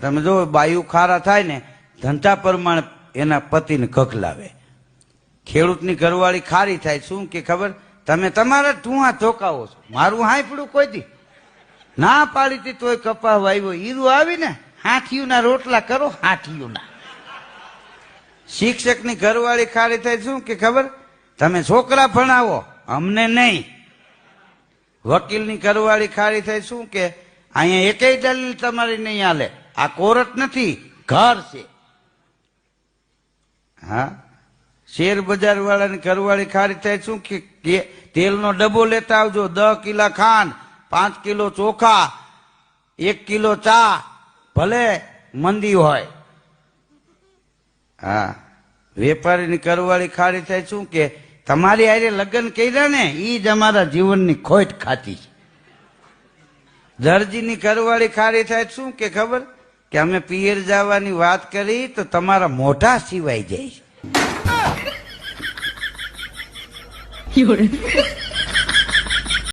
તમે જો બાયુ ખારા થાય ને ધંધા પ્રમાણે એના પતિને કકલાવે. ખેડૂતની ઘરવાળી ખારી થાય શું કે ખબર, તમે તમારા ઢુંહા ચોકાવો છો, મારું હાંફળું કોઈ દી ના પાડી હતી તોય કપા વાવ્યો. હીરું આવીને હાથીઓના રોટલા કરો, હાથીઓના. શિક્ષકની ઘરવાળી ખારી થાય શું કે ખબર, તમે છોકરા ભણાવો અમને નહીં. વકીલની ઘરવાળી ખારી થાય શું કે અહીંયા એકેય દલીલ તમારી નહીં હાલે, આ કોર્ટ નથી ઘર છે. હા, શેર બજાર વાળાની ઘરવાળી ખારી થાય શું કે તેલનો ડબ્બો લેતા આવજો, 10 કિલો ખાંડ, 5 કિલો ચોખા, 1 કિલો ચા, ભલે મંદી હોય. હા, વેપારીની ઘરવાળી ખારી થાય શું કે તમારી હારે લગ્ન કર્યા ને ઈ જ અમારા જીવનની ખોટ ખાતી છે. દરજીની ઘરવાળી ખારી થાય શું કે ખબર, કે અમે પિયર જવાની વાત કરી તો તમારા મોઢા સિવાય જાય.